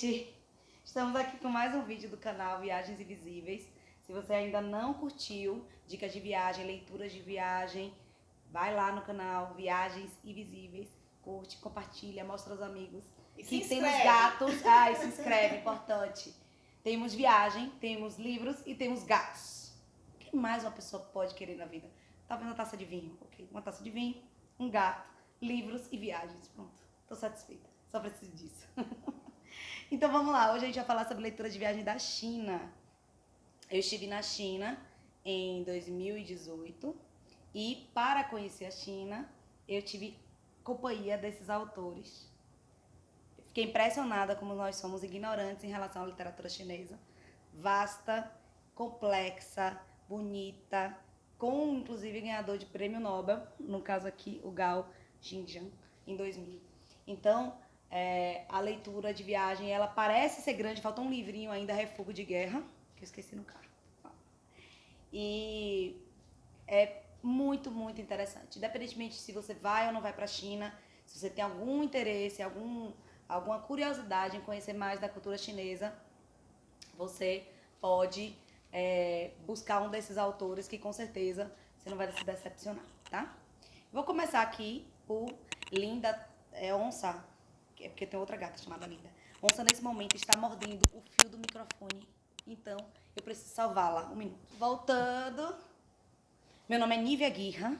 gente! Estamos aqui com mais um vídeo do canal Viagens Invisíveis. Se você ainda não curtiu dicas de viagem, leituras de viagem, vai lá no canal Viagens Invisíveis, curte, compartilha, mostra aos amigos. E que se temos inscreve. gatos. E se inscreve, importante. Temos viagem, temos livros e temos gatos. O que mais uma pessoa pode querer na vida? Talvez uma taça de vinho, ok? Uma taça de vinho, um gato, livros e viagens. Pronto, tô satisfeita. Só preciso disso. Então vamos lá, hoje a gente vai falar sobre leitura de viagem da China. Eu estive na China em 2018 e para conhecer a China eu tive companhia desses autores. Fiquei impressionada como nós somos ignorantes em relação à literatura chinesa. Vasta, complexa, bonita, com inclusive ganhador de prêmio Nobel, no caso aqui o Gao Xingjiang, em 2000. Então, a leitura de viagem, ela parece ser grande, falta um livrinho ainda, Refúgio de Guerra, que eu esqueci no carro. E é muito, muito interessante. Independentemente se você vai ou não vai para a China, se você tem algum interesse, alguma curiosidade em conhecer mais da cultura chinesa, você pode buscar um desses autores que com certeza você não vai se decepcionar, tá? Vou começar aqui por Linda Onça, porque tem outra gata chamada Linda. Onça nesse momento está mordendo o fio do microfone, então eu preciso salvá-la. Um minuto. Voltando. Meu nome é Nívia Guirra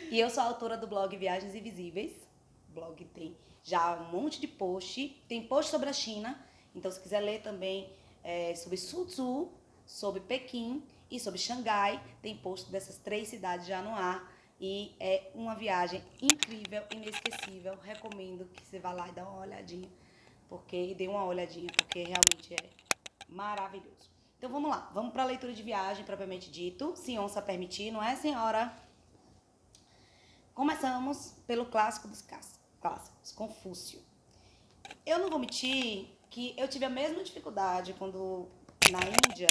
e eu sou autora do blog Viagens Invisíveis. O blog tem já um monte de post, tem post sobre a China, então se quiser ler também sobre Suzhou, sobre Pequim e sobre Xangai, tem post dessas 3 cidades já no ar e é uma viagem incrível, inesquecível. Recomendo que você vá lá e dê uma olhadinha, porque realmente é maravilhoso. Então vamos lá, vamos para a leitura de viagem propriamente dito, se onça permitir, não é, senhora? Começamos pelo clássico dos clássicos, Confúcio. Eu não vou mentir que eu tive a mesma dificuldade quando na Índia.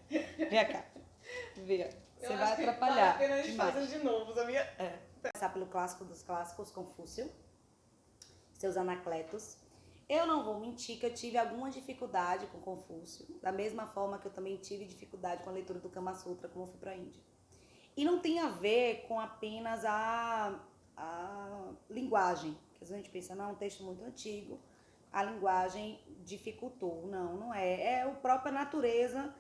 Vem cá, vê, você vai atrapalhar. Vale a pena a gente fazer de novo, sabia? Começar pelo clássico dos clássicos, Confúcio, seus Anacletos. Eu não vou mentir que eu tive alguma dificuldade com Confúcio, da mesma forma que eu também tive dificuldade com a leitura do Kama Sutra, como eu fui para a Índia. E não tem a ver com apenas a linguagem, que às vezes a gente pensa, não, é um texto muito antigo, a linguagem dificultou. Não, não é. É a própria natureza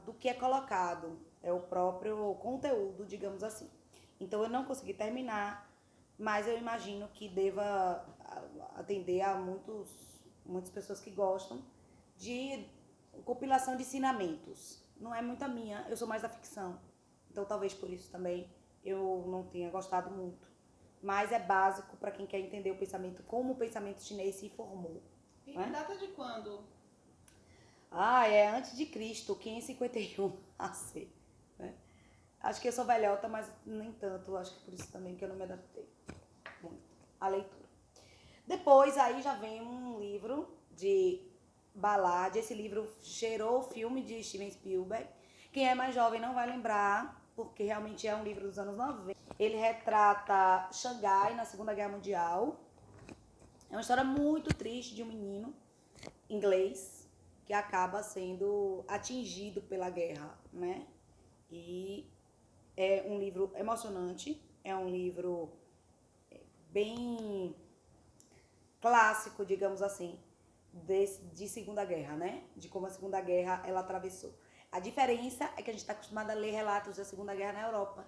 do que é colocado, é o próprio conteúdo, digamos assim. Então eu não consegui terminar, mas eu imagino que deva atender a muitas pessoas que gostam de compilação de ensinamentos. Não é muito a minha, eu sou mais da ficção. Então talvez por isso também eu não tenha gostado muito. Mas é básico para quem quer entender o pensamento, como o pensamento chinês se formou. E data de quando? É antes de Cristo, 551 AC. Né? Acho que eu sou velhota, mas nem tanto. Acho que por isso também que eu não me adaptei muito à leitura. Depois aí já vem um livro de Ballad. Esse livro cheirou o filme de Steven Spielberg. Quem é mais jovem não vai lembrar, porque realmente é um livro dos anos 90. Ele retrata Xangai na Segunda Guerra Mundial. É uma história muito triste de um menino inglês que acaba sendo atingido pela guerra, né? E é um livro emocionante, é um livro bem clássico, digamos assim, de Segunda Guerra, né? De como a Segunda Guerra ela atravessou. A diferença é que a gente está acostumado a ler relatos da Segunda Guerra na Europa.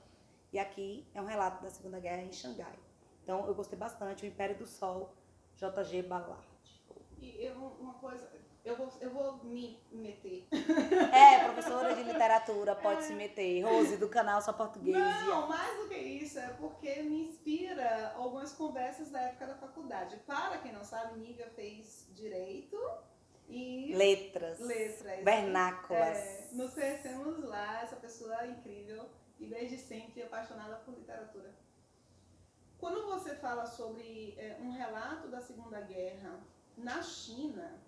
E aqui é um relato da Segunda Guerra em Xangai. Então eu gostei bastante, O Império do Sol, J.G. Ballard. E uma coisa, eu vou me meter. Professora de literatura, pode se meter. Rose, do canal Só Português. Não, mais do que isso, é porque me inspira algumas conversas da época da faculdade. Para quem não sabe, Nívia fez Direito e Letras. Vernáculas. nos conhecemos lá, essa pessoa incrível e desde sempre apaixonada por literatura. Quando você fala sobre um relato da Segunda Guerra na China,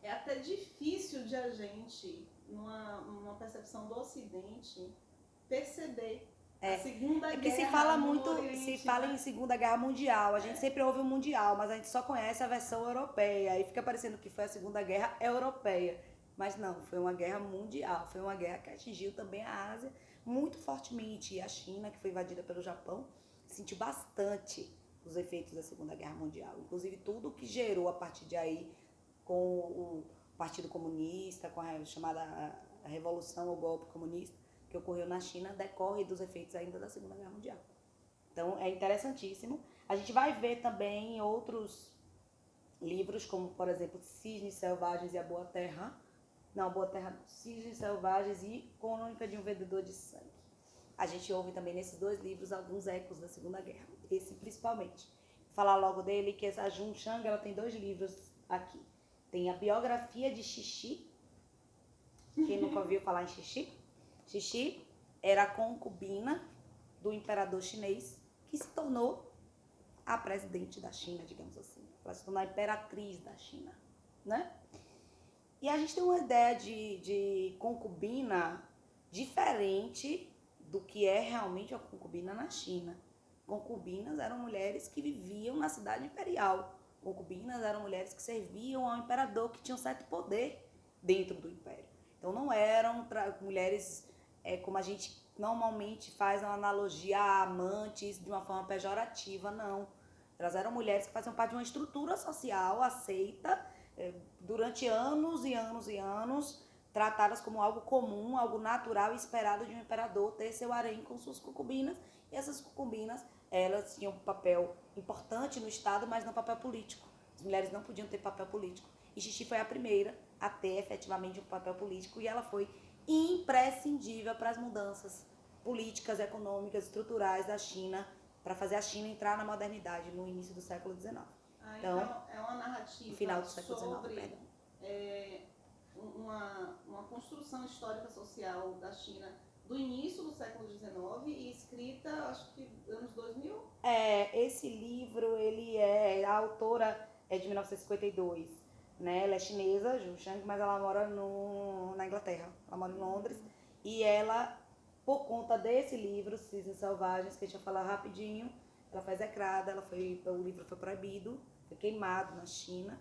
é até difícil de a gente, numa percepção do Ocidente, perceber A Segunda É que se Guerra fala no muito, se Oriente, fala né? em Segunda Guerra Mundial, a gente sempre ouve o Mundial, mas a gente só conhece a versão europeia, aí fica parecendo que foi a Segunda Guerra Europeia, mas não, foi uma guerra mundial, foi uma guerra que atingiu também a Ásia muito fortemente, e a China, que foi invadida pelo Japão, sentiu bastante os efeitos da Segunda Guerra Mundial, inclusive tudo que gerou a partir de aí com o Partido Comunista, com a chamada a Revolução ou Golpe Comunista, que ocorreu na China, decorre dos efeitos ainda da Segunda Guerra Mundial. Então é interessantíssimo. A gente vai ver também outros livros, como por exemplo Cisnes Selvagens e a Boa Terra. Não, Boa Terra não. Cisnes Selvagens e Crônica de um Vendedor de Sangue. A gente ouve também nesses dois livros alguns ecos da Segunda Guerra. Esse principalmente. Vou falar logo dele, que essa Jun Chang, ela tem dois livros aqui. Tem a biografia de Xixi. Quem nunca ouviu falar em Xixi? Xixi era a concubina do imperador chinês, que se tornou a presidente da China, digamos assim. Ela se tornou a imperatriz da China, né? E a gente tem uma ideia de concubina diferente do que é realmente a concubina na China. Concubinas eram mulheres que viviam na cidade imperial. Concubinas eram mulheres que serviam ao imperador, que tinham certo poder dentro do império. Então não eram mulheres como a gente normalmente faz uma analogia a amantes de uma forma pejorativa, não. Elas eram mulheres que faziam parte de uma estrutura social aceita durante anos e anos e anos, tratadas como algo comum, algo natural e esperado de um imperador ter seu harém com suas concubinas. E essas concubinas, elas tinham um papel importante no Estado, mas não papel político. As mulheres não podiam ter papel político. E Xixi foi a primeira a ter efetivamente um papel político e ela foi imprescindível para as mudanças políticas, econômicas, estruturais da China, para fazer a China entrar na modernidade no início do século XIX. Então é uma narrativa no final do século sobre XIX, uma construção histórica social da China do início do século XIX e escrita, acho que anos 2000? Esse livro, a autora é de 1952, né? Ela é chinesa, Jun Chang, mas ela mora na Inglaterra, ela mora em Londres, e ela, por conta desse livro, Cisnes Selvagens, que a gente vai falar rapidinho, ela foi execrada, o livro foi proibido, foi queimado na China,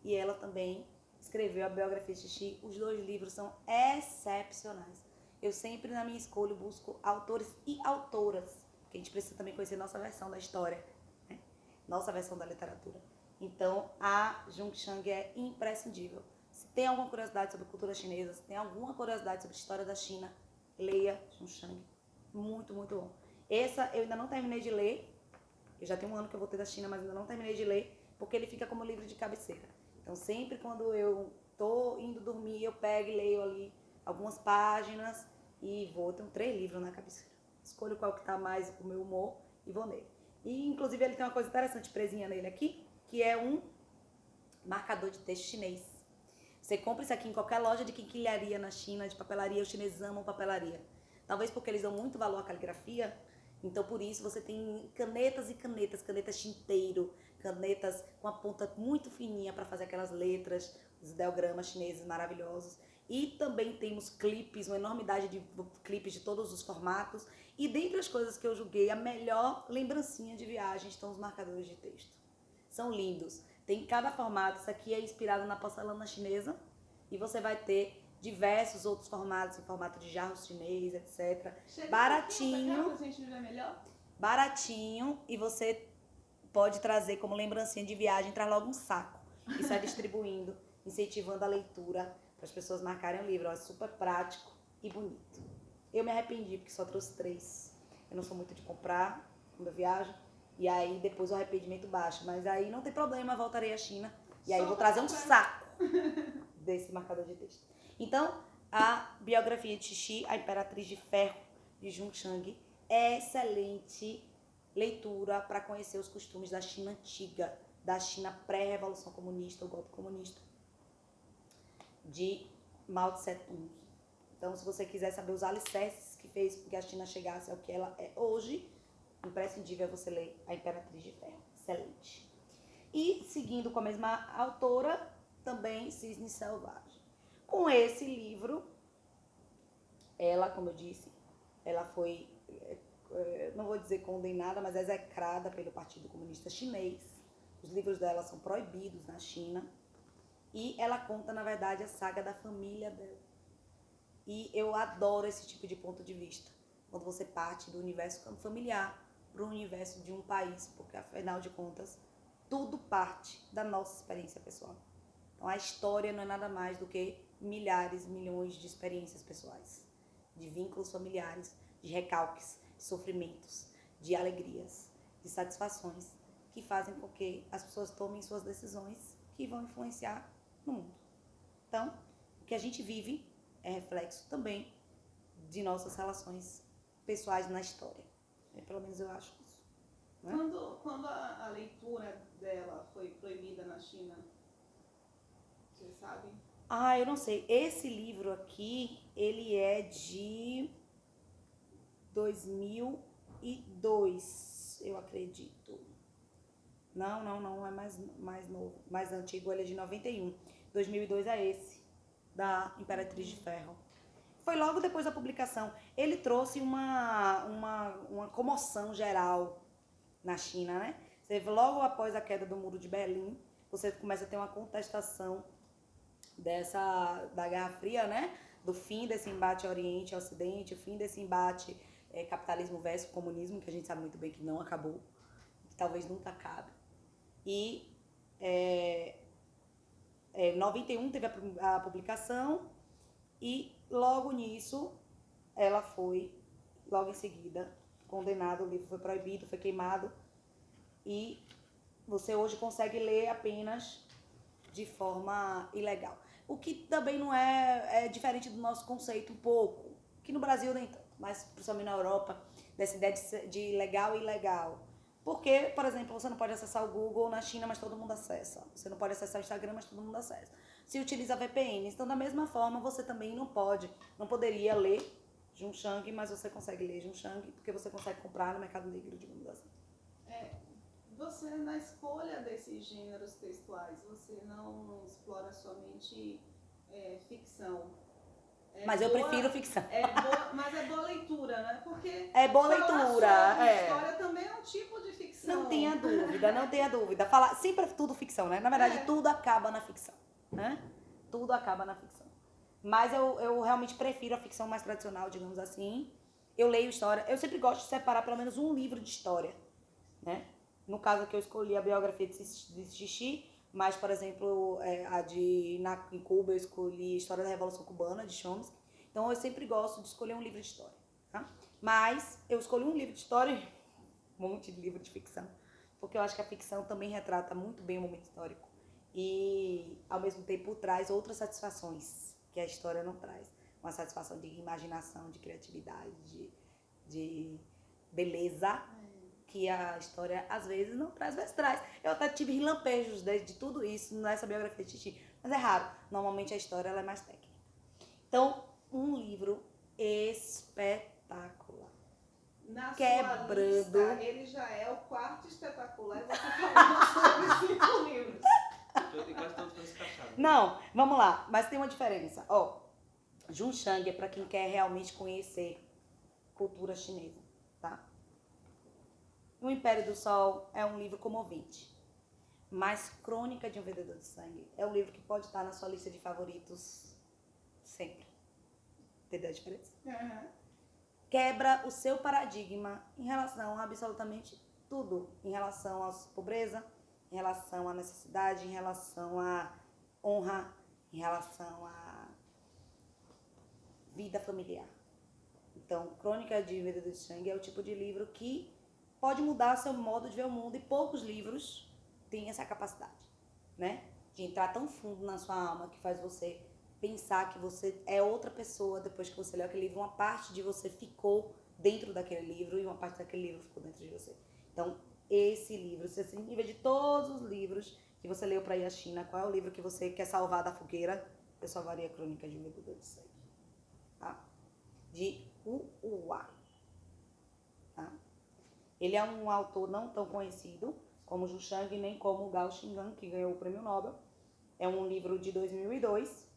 e ela também escreveu a biografia de Xixi. Os dois livros são excepcionais. Eu sempre, na minha escolha, busco autores e autoras, porque a gente precisa também conhecer nossa versão da história, né? Nossa versão da literatura. Então, a Jun Chang é imprescindível. Se tem alguma curiosidade sobre cultura chinesa, se tem alguma curiosidade sobre a história da China, leia Jun Chang. Muito, muito bom. Essa eu ainda não terminei de ler. Eu já tenho um ano que eu voltei da China, mas ainda não terminei de ler, porque ele fica como livro de cabeceira. Então, sempre quando eu tô indo dormir, eu pego e leio ali algumas páginas e vou. Tenho 3 livros na cabeceira. Escolho qual que tá mais pro meu humor e vou nele. E, inclusive, ele tem uma coisa interessante presinha nele aqui, que é um marcador de texto chinês. Você compra isso aqui em qualquer loja de quinquilharia na China, de papelaria, os chineses amam papelaria. Talvez porque eles dão muito valor à caligrafia, então por isso você tem canetas e canetas, canetas tinteiro, canetas com a ponta muito fininha para fazer aquelas letras, os ideogramas chineses maravilhosos. E também temos clipes, uma enormidade de clipes de todos os formatos. E dentre as coisas que eu julguei, a melhor lembrancinha de viagem estão os marcadores de texto. São lindos. Tem cada formato. Isso aqui é inspirado na porcelana chinesa. E você vai ter diversos outros formatos, em formato de jarros chinês, etc. Chega Baratinho. Pra gente ver melhor. Baratinho. E você pode trazer como lembrancinha de viagem, traz logo um saco. E sai distribuindo, incentivando a leitura para as pessoas marcarem o livro. É super prático e bonito. Eu me arrependi porque só trouxe 3. Eu não sou muito de comprar quando eu viajo. E aí depois o arrependimento baixa. Mas aí não tem problema, voltarei à China. E aí eu vou trazer um saco desse marcador de texto. Então, a biografia de Xixi, a Imperatriz de Ferro, de Jun Chang, é excelente leitura para conhecer os costumes da China antiga, da China pré-revolução comunista, o golpe comunista, de Mao Tse Tung. Então, se você quiser saber os alicerces que fez com que a China chegasse ao que ela é hoje, imprescindível é você ler A Imperatriz de Ferro. Excelente. E, seguindo com a mesma autora, também Cisne Selvagem. Com esse livro, ela, como eu disse, ela foi não vou dizer condenada, mas execrada pelo Partido Comunista Chinês. Os livros dela são proibidos na China. E ela conta, na verdade, a saga da família dela. E eu adoro esse tipo de ponto de vista. Quando você parte do universo familiar para o universo de um país. Porque, afinal de contas, tudo parte da nossa experiência pessoal. Então, a história não é nada mais do que milhares, milhões de experiências pessoais. De vínculos familiares, de recalques, de sofrimentos, de alegrias, de satisfações. Que fazem com que as pessoas tomem suas decisões que vão influenciar no mundo. Então, o que a gente vive é reflexo também de nossas relações pessoais na história. Pelo menos eu acho isso. Né? Quando a leitura dela foi proibida na China, você sabe? Eu não sei. Esse livro aqui, ele é de 2002, eu acredito. Não, é mais novo, mais antigo, ele é de 91. 2002 é esse, da Imperatriz de Ferro. Foi logo depois da publicação. Ele trouxe uma comoção geral na China, né? Logo após a queda do Muro de Berlim, você começa a ter uma contestação da Guerra Fria, né? Do fim desse embate Oriente-Ocidente, o fim desse embate capitalismo versus comunismo, que a gente sabe muito bem que não acabou, que talvez nunca acabe. E em 91 teve a publicação e logo nisso ela foi, logo em seguida, condenada, o livro foi proibido, foi queimado e você hoje consegue ler apenas de forma ilegal. O que também não é diferente do nosso conceito um pouco, que no Brasil nem tanto, mas principalmente na Europa, dessa ideia de legal e ilegal. Porque, por exemplo, você não pode acessar o Google na China, mas todo mundo acessa. Você não pode acessar o Instagram, mas todo mundo acessa. Se utiliza VPN. Então, da mesma forma, você também não poderia ler Junshang, mas você consegue ler Junshang, porque você consegue comprar no Mercado Negro, digamos assim. Você, na escolha desses gêneros textuais, você não explora somente ficção. Mas eu prefiro ficção. Mas é boa leitura, né? Porque é boa leitura. História também é um tipo de ficção. Não tenha dúvida. Sempre é tudo ficção, né? Na verdade, tudo acaba na ficção, né? Tudo acaba na ficção. Mas eu realmente prefiro a ficção mais tradicional, digamos assim. Eu leio história. Eu sempre gosto de separar pelo menos um livro de história, né? No caso aqui eu escolhi a biografia de Xixi, mas, por exemplo, em Cuba eu escolhi a História da Revolução Cubana, de Chomsky. Então eu sempre gosto de escolher um livro de história, tá? Mas eu escolhi um livro de história e um monte de livro de ficção, porque eu acho que a ficção também retrata muito bem o momento histórico e, ao mesmo tempo, traz outras satisfações que a história não traz. Uma satisfação de imaginação, de criatividade, de beleza, que a história às vezes não traz, mas traz. Eu até tive lampejos de tudo isso nessa biografia de Xixi, mas é raro. Normalmente a história ela é mais técnica. Então, um livro espetacular. Na Quebrando. Sua lista, ele já é o quarto espetacular e você falou sobre 5 livros. E quase todos estão encaixados. Não, vamos lá, mas tem uma diferença. Junshang é para quem quer realmente conhecer cultura chinesa, tá? O Império do Sol é um livro comovente, mas Crônica de um Vendedor de Sangue é um livro que pode estar na sua lista de favoritos sempre. Entendeu a diferença? Uhum. Quebra o seu paradigma em relação a absolutamente tudo. Em relação à pobreza, em relação à necessidade, em relação à honra, em relação à vida familiar. Então, Crônica de um Vendedor de Sangue é o tipo de livro que pode mudar seu modo de ver o mundo e poucos livros têm essa capacidade, né? De entrar tão fundo na sua alma que faz você pensar que você é outra pessoa depois que você leu aquele livro. Uma parte de você ficou dentro daquele livro e uma parte daquele livro ficou dentro de você. Então, esse livro, se assim, nível de todos os livros que você leu para ir à China, qual é o livro que você quer salvar da fogueira? Eu salvaria a Crônica de um Vendedor de Sangue. Tá? De Hu Hua. Tá? Ele é um autor não tão conhecido como Junshang, nem como Gao Xing'an, que ganhou o prêmio Nobel. É um livro de 2002.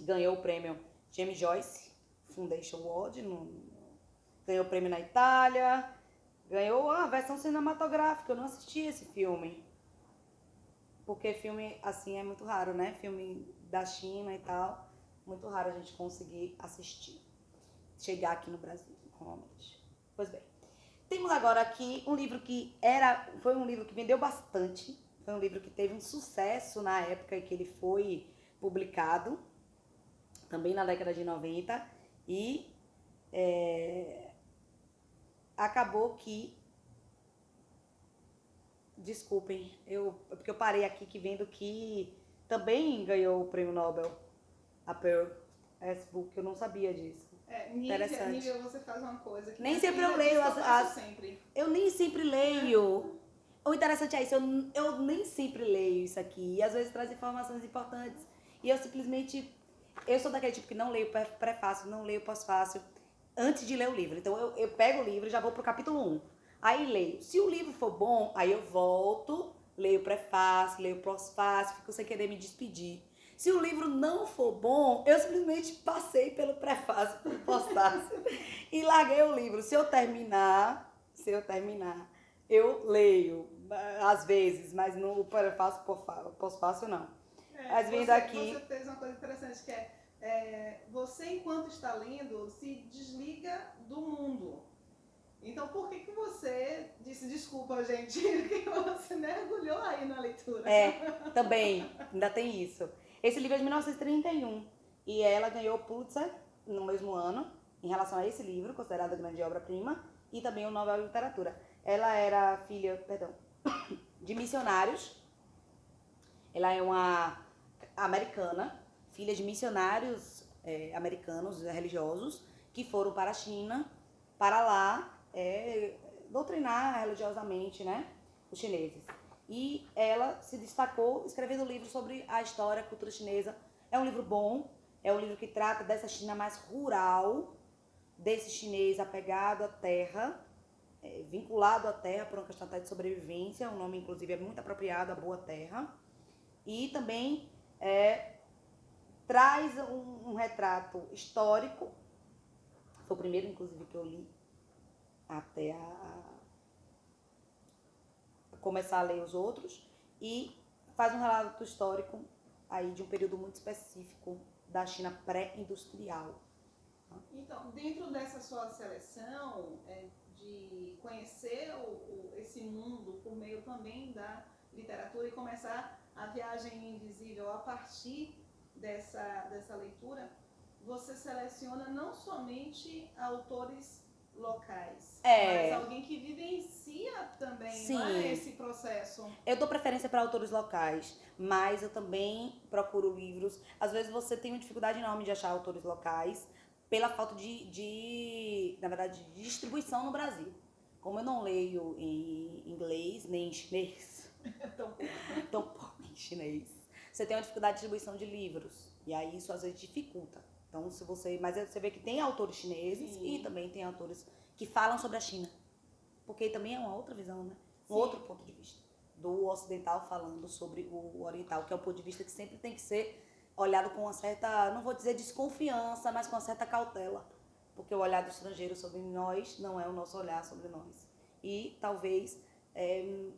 Ganhou o prêmio James Joyce Foundation Award. ganhou prêmio na Itália, ganhou a versão cinematográfica. Eu não assisti esse filme. Porque filme assim é muito raro, né? Filme da China e tal. Muito raro a gente conseguir assistir. Chegar aqui no Brasil, normalmente. Pois bem. Temos agora aqui um livro que foi um livro que vendeu bastante. Foi um livro que teve um sucesso na época em que ele foi publicado. Também na década de 90. E acabou que... Desculpem, porque eu parei aqui vendo que também ganhou o prêmio Nobel. A Pearl S. Book, eu não sabia disso. Nívia, você faz uma coisa que nem sempre eu leio sempre. Eu nem sempre leio. O interessante é isso, eu nem sempre leio isso aqui. E às vezes traz informações importantes. E eu simplesmente... Eu sou daquele tipo que não leio prefácio, não leio pós-fácil antes de ler o livro. Então eu pego o livro e já vou pro capítulo 1. Aí leio. Se o livro for bom, aí eu volto, leio o prefácio, leio o pós-fácio, fico sem querer me despedir. Se o livro não for bom, eu simplesmente passei pelo prefácio, pelo pós-fácio e larguei o livro. Se eu terminar, eu leio, às vezes, mas no prefácio, pós-fácio não. Mas vindo aqui... Você fez uma coisa interessante que você, enquanto está lendo, se desliga do mundo. Então, por que você disse desculpa, gente, que você mergulhou aí na leitura? Também, ainda tem isso. Esse livro é de 1931 e ela ganhou o Pulitzer no mesmo ano, em relação a esse livro, considerado grande obra-prima, e também o Nobel de Literatura. Ela era filha, de missionários. Ela é uma americana, filha de missionários americanos religiosos que foram para a China, para lá doutrinar religiosamente, né, os chineses. E ela se destacou escrevendo livros sobre a história, a cultura chinesa. É um livro bom, é um livro que trata dessa China mais rural, desse chinês apegado à terra, vinculado à terra por uma questão até de sobrevivência. O nome, inclusive, é muito apropriado, a Boa Terra. E também traz um retrato histórico. Foi o primeiro, inclusive, que eu li até começar a ler os outros, e faz um relato histórico aí de um período muito específico da China pré-industrial. Então, dentro dessa sua seleção de conhecer esse mundo por meio também da literatura e começar a viagem invisível a partir dessa leitura, você seleciona não somente autores locais, mas alguém que vivencia também, não é, esse processo. Eu dou preferência para autores locais, mas eu também procuro livros. Às vezes você tem uma dificuldade enorme de achar autores locais pela falta na verdade, de distribuição no Brasil. Como eu não leio em inglês nem em chinês, tão pouco em chinês, você tem uma dificuldade de distribuição de livros, e aí isso às vezes dificulta. Então, mas você vê que tem autores chineses e também tem autores que falam sobre a China. Porque também é uma outra visão, né? Outro ponto de vista. Do ocidental falando sobre o oriental, que é um ponto de vista que sempre tem que ser olhado com uma certa, não vou dizer desconfiança, mas com uma certa cautela. Porque o olhar do estrangeiro sobre nós não é o nosso olhar sobre nós. E talvez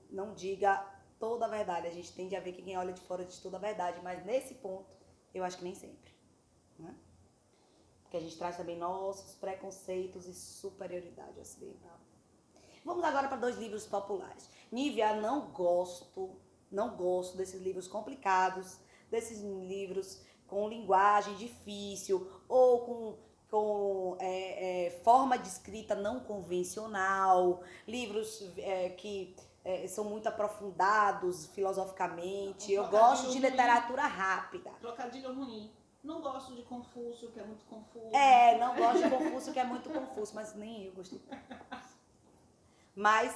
não diga toda a verdade. A gente tende a ver que quem olha de fora diz toda a verdade, mas nesse ponto, eu acho que nem sempre. Né? Porque a gente traz também nossos preconceitos e superioridade ocidental. Vamos agora para 2 livros populares. Nívia, não gosto desses livros complicados, desses livros com linguagem difícil ou com forma de escrita não convencional, livros que são muito aprofundados filosoficamente. Eu gosto de literatura rápida. Trocadilho ruim. Não gosto de Confúcio, que é muito confuso. Não gosto de Confúcio, que é muito confuso, mas nem eu gostei. Mas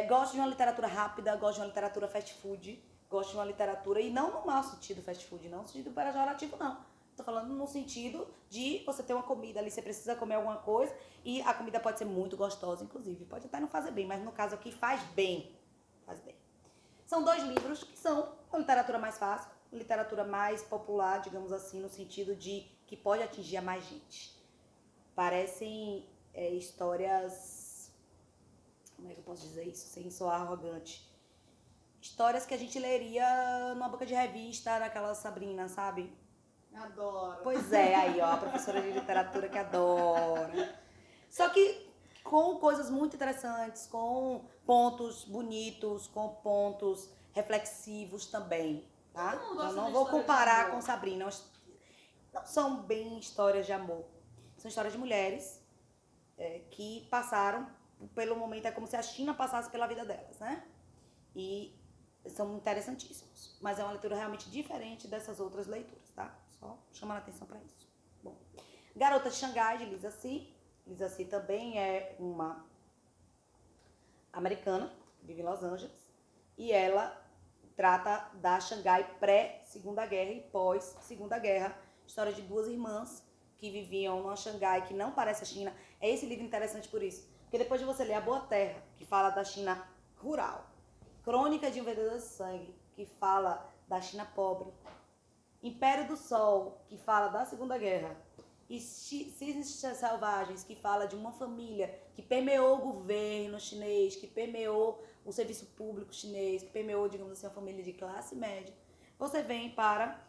gosto de uma literatura rápida, gosto de uma literatura fast food, gosto de uma literatura, e não no mau sentido fast food, não no sentido pejorativo, não. Tô falando no sentido de você ter uma comida ali, você precisa comer alguma coisa, e a comida pode ser muito gostosa, inclusive. Pode até não fazer bem, mas no caso aqui faz bem. Faz bem. São 2 livros que são uma literatura mais fácil, literatura mais popular, digamos assim, no sentido de que pode atingir a mais gente. Parecem histórias, como é que eu posso dizer isso sem soar arrogante? Histórias que a gente leria numa banca de revista, naquela Sabrina, sabe? Adoro. Pois é, aí ó, a professora de literatura que adora. Só que com coisas muito interessantes, com pontos bonitos, com pontos reflexivos também, tá? Todo mundo Então gosta não de vou história de comparar amor. com Sabrina, não são bem histórias de amor. São histórias de mulheres que passaram pelo momento, é como se a China passasse pela vida delas, né? E são interessantíssimos. Mas é uma leitura realmente diferente dessas outras leituras, tá? Só chamando a atenção para isso. Bom, Garota de Xangai, de Lisa C. Lisa C também é uma americana, vive em Los Angeles. E ela trata da Xangai pré-Segunda Guerra e pós-Segunda Guerra. História de duas irmãs que viviam numa Xangai que não parece a China. É esse livro interessante por isso. Porque depois de você ler A Boa Terra, que fala da China rural, Crônica de um Vendedor de Sangue, que fala da China pobre, Império do Sol, que fala da Segunda Guerra, e Cisnes Selvagens, que fala de uma família que permeou o governo chinês, que permeou o serviço público chinês, que permeou, digamos assim, uma família de classe média, você vem para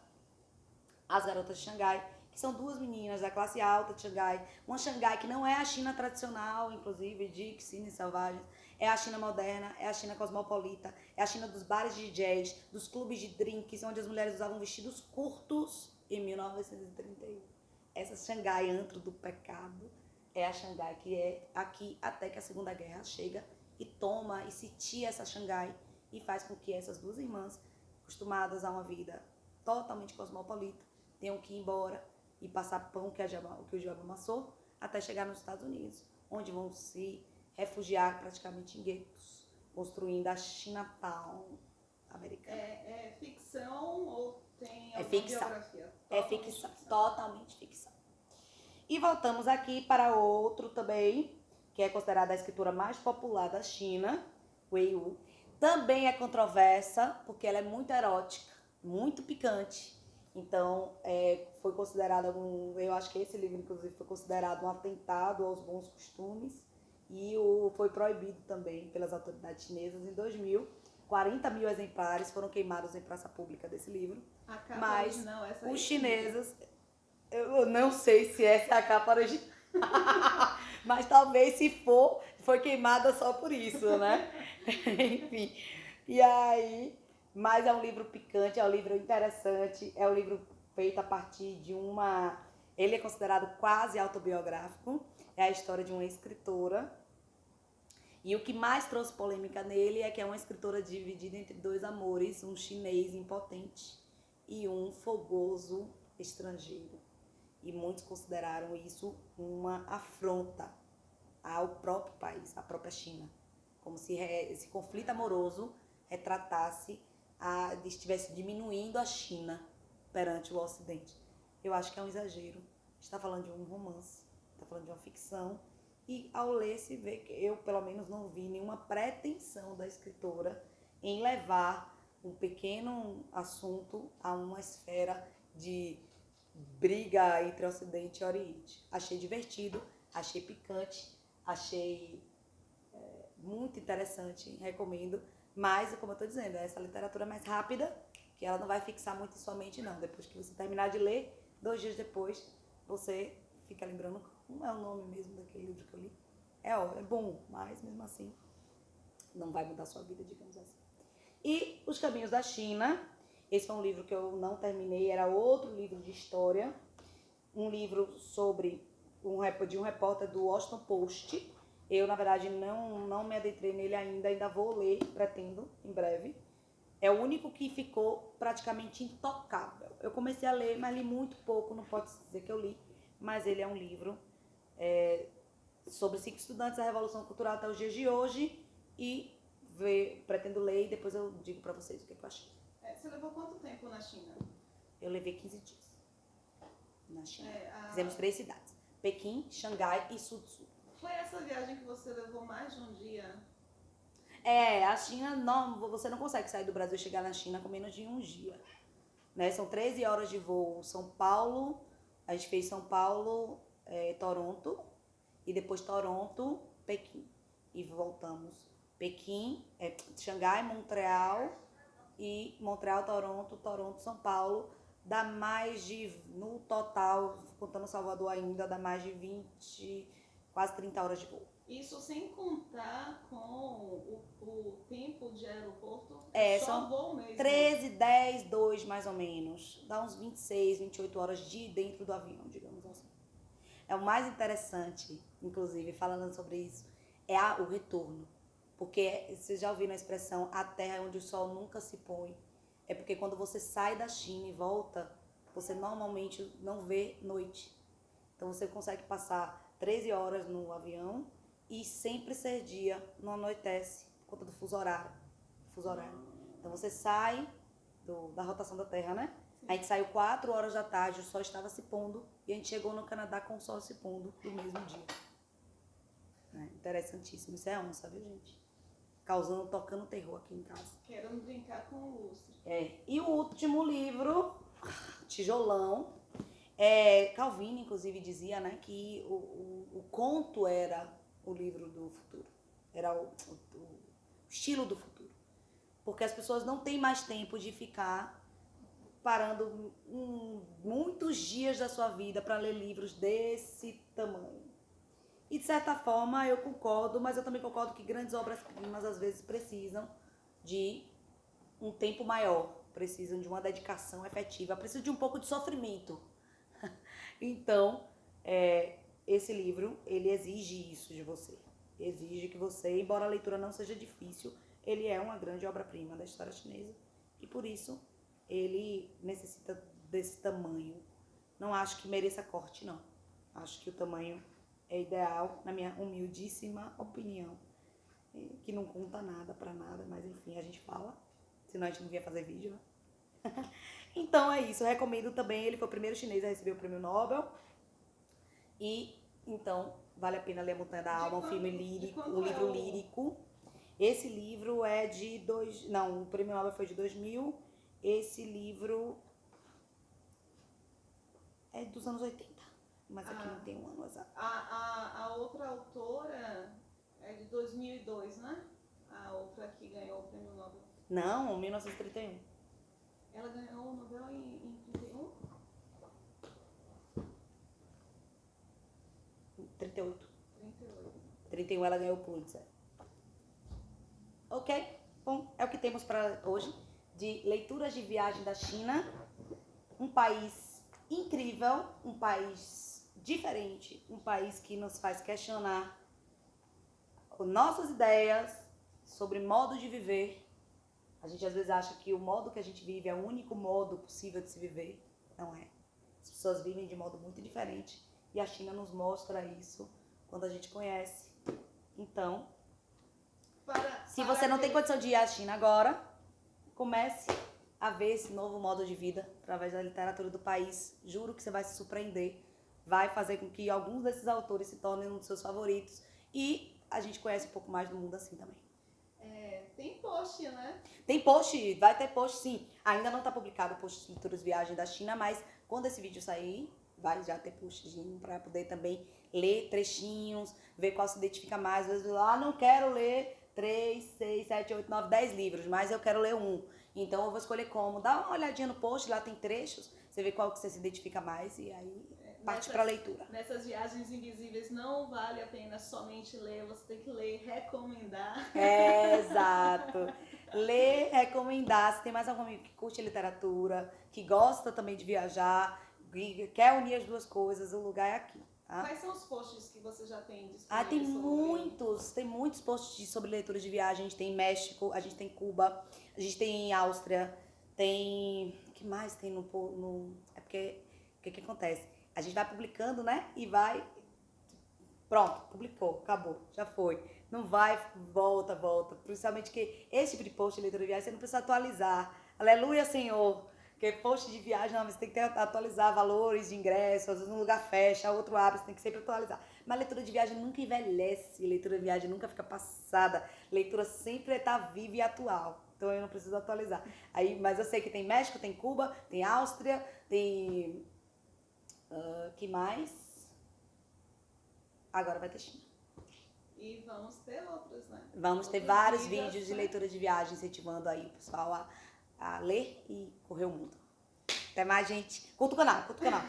As Garotas de Xangai, que são duas meninas da classe alta de Xangai, uma Xangai que não é a China tradicional, inclusive, de Cisnes Selvagens, é a China moderna, é a China cosmopolita, é a China dos bares de jazz, dos clubes de drinks, onde as mulheres usavam vestidos curtos em 1931. Essa Xangai, antro do pecado, é a Xangai que é aqui até que a Segunda Guerra chega e toma e sitia essa Xangai e faz com que essas duas irmãs, acostumadas a uma vida totalmente cosmopolita, tenham que ir embora e passar pão que o diabo amassou até chegar nos Estados Unidos, onde vão se refugiar praticamente em guetos, construindo a Chinatown americana. É ficção ou tem É alguma ficção. biografia? É ficção, totalmente ficção. E voltamos aqui para outro também, que é considerada a escritora mais popular da China, Wei Wu. Também é controversa, porque ela é muito erótica, muito picante. Então, foi considerada eu acho que esse livro, inclusive, foi considerado um atentado aos bons costumes e foi proibido também pelas autoridades chinesas em 2000. 40 mil exemplares foram queimados em praça pública desse livro. A capa Mas original, essa os aí, chineses, eu não sei se essa é a capa original, mas talvez se for, foi queimada só por isso, né? Enfim, e aí, mas é um livro picante, é um livro interessante, é um livro feito a partir de ele é considerado quase autobiográfico, é a história de uma escritora. E o que mais trouxe polêmica nele é que é uma escritora dividida entre dois amores, um chinês impotente e um fogoso estrangeiro. E muitos consideraram isso uma afronta ao próprio país, à própria China. Como se esse conflito amoroso retratasse, estivesse diminuindo a China perante o Ocidente. Eu acho que é um exagero. A gente está falando de um romance, está falando de uma ficção. E ao ler se vê que eu, pelo menos, não vi nenhuma pretensão da escritora em levar um pequeno assunto a uma esfera de briga entre Ocidente e Oriente. Achei divertido, achei picante, achei muito interessante, recomendo. Mas, como eu estou dizendo, essa literatura é mais rápida, que ela não vai fixar muito em sua mente, não. Depois que você terminar de ler, 2 dias depois, você fica lembrando como é o nome mesmo daquele livro que eu li. É bom, mas mesmo assim não vai mudar a sua vida, digamos assim. E Os Caminhos da China. Esse foi um livro que eu não terminei, era outro livro de história. Um livro sobre de um repórter do Washington Post. Eu, na verdade, não me adentrei nele ainda vou ler, pretendo, em breve. É o único que ficou praticamente intocável. Eu comecei a ler, mas li muito pouco, não pode dizer que eu li, mas ele é um livro sobre 5 estudantes da Revolução Cultural até os dias de hoje e pretendo ler e depois eu digo pra vocês o que eu achei. Você levou quanto tempo na China? Eu levei 15 dias na China. Fizemos 3 cidades, Pequim, Xangai e Suzhou. Foi essa viagem que você levou mais de um dia? A China, você não consegue sair do Brasil e chegar na China com menos de um dia. Né? São 13 horas de voo. São Paulo, a gente fez São Paulo, Toronto, e depois Toronto, Pequim. E voltamos. Pequim, Xangai, Montreal e Montreal, Toronto, Toronto, São Paulo. Dá mais de, no total, contando Salvador ainda, dá mais de 20, quase 30 horas de voo. Isso sem contar com o tempo de aeroporto, só São voo mesmo. 13, 10, 2 mais ou menos. Dá uns 26, 28 horas de dentro do avião, digamos assim. O mais interessante, inclusive, falando sobre isso, é o retorno. Porque vocês já ouviram a expressão, a terra onde o sol nunca se põe. É porque quando você sai da China e volta, você normalmente não vê noite. Então você consegue passar 13 horas no avião e sempre ser dia, não anoitece, por conta do fuso horário. Então você sai da rotação da Terra, né? Sim. A gente saiu 4 horas da tarde, o sol estava se pondo e a gente chegou no Canadá com o sol se pondo no mesmo dia. Interessantíssimo. Isso é onça, viu, gente? Tocando terror aqui em casa. Querendo brincar com o lustre. E o último livro, tijolão, Calvino, inclusive, dizia, né, que o conto era o livro do futuro. Era o estilo do futuro. Porque as pessoas não têm mais tempo de ficar parando muitos dias da sua vida para ler livros desse tamanho. E, de certa forma, eu concordo, mas eu também concordo que grandes obras-primas, às vezes, precisam de um tempo maior, precisam de uma dedicação efetiva, precisam de um pouco de sofrimento. Então, esse livro, ele exige isso de você. Exige que você, embora a leitura não seja difícil, ele é uma grande obra-prima da história chinesa. E, por isso, ele necessita desse tamanho. Não acho que mereça corte, não. Acho que o tamanho é ideal, na minha humildíssima opinião, que não conta nada pra nada, mas enfim, a gente fala, senão a gente não ia fazer vídeo, né? Então é isso, eu recomendo também, ele foi o primeiro chinês a receber o prêmio Nobel, e então vale a pena ler A Montanha da Alma, um filme lírico, um livro lírico. Esse livro é de o prêmio Nobel foi de 2000, esse livro é dos anos 80. Mas aqui não tem um ano exato. A outra autora é de 2002, né? A outra que ganhou o prêmio Nobel. Não, 1931. Ela ganhou o Nobel em 31? 38. 38. 31 ela ganhou o Pulitzer. Ok? Bom, é o que temos para hoje de leituras de viagem da China. Um país incrível, um país diferente, um país que nos faz questionar nossas ideias sobre modo de viver. A gente às vezes acha que o modo que a gente vive é o único modo possível de se viver. Não é. As pessoas vivem de modo muito diferente e a China nos mostra isso quando a gente conhece. Então, se você não tem condição de ir à China agora, comece a ver esse novo modo de vida através da literatura do país. Juro que você vai se surpreender. Vai fazer com que alguns desses autores se tornem um dos seus favoritos. E a gente conhece um pouco mais do mundo assim também. Tem post, né? Tem post, vai ter post sim. Ainda não está publicado o post de leituras viagem da China, mas quando esse vídeo sair, vai já ter postzinho para poder também ler trechinhos, ver qual se identifica mais. Às vezes, não quero ler 3, 6, 7, 8, 9, 10 livros, mas eu quero ler um. Então eu vou escolher como. Dá uma olhadinha no post, lá tem trechos, você vê qual que você se identifica mais e aí parte para a leitura. Nessas viagens invisíveis não vale a pena somente ler, você tem que ler, recomendar. Exato. Ler, recomendar. Se tem mais algum amigo que curte literatura, que gosta também de viajar, que quer unir as duas coisas, o lugar é aqui. Tá? Quais são os posts que você já tem disponíveis? Tem muitos posts sobre leitura de viagem. A gente tem em México, a gente tem em Cuba, a gente tem em Áustria, tem... O que mais tem no... É porque... O que acontece? A gente vai publicando, né? E vai... Pronto, publicou, acabou, já foi. Não vai, volta. Principalmente que esse tipo de post de leitura de viagem você não precisa atualizar. Aleluia, Senhor! Porque post de viagem, não, você tem que atualizar valores de ingresso, às vezes um lugar fecha, outro abre, você tem que sempre atualizar. Mas leitura de viagem nunca envelhece, leitura de viagem nunca fica passada. Leitura sempre está viva e atual. Então eu não preciso atualizar. Mas eu sei que tem México, tem Cuba, tem Áustria, tem... que mais? agora vai ter China. E vamos ter outros, né? Vamos ter Outros vários vídeos de né? leitura de viagem, incentivando aí o pessoal a ler e correr o mundo. Até mais, gente. Curta o canal, curta o canal.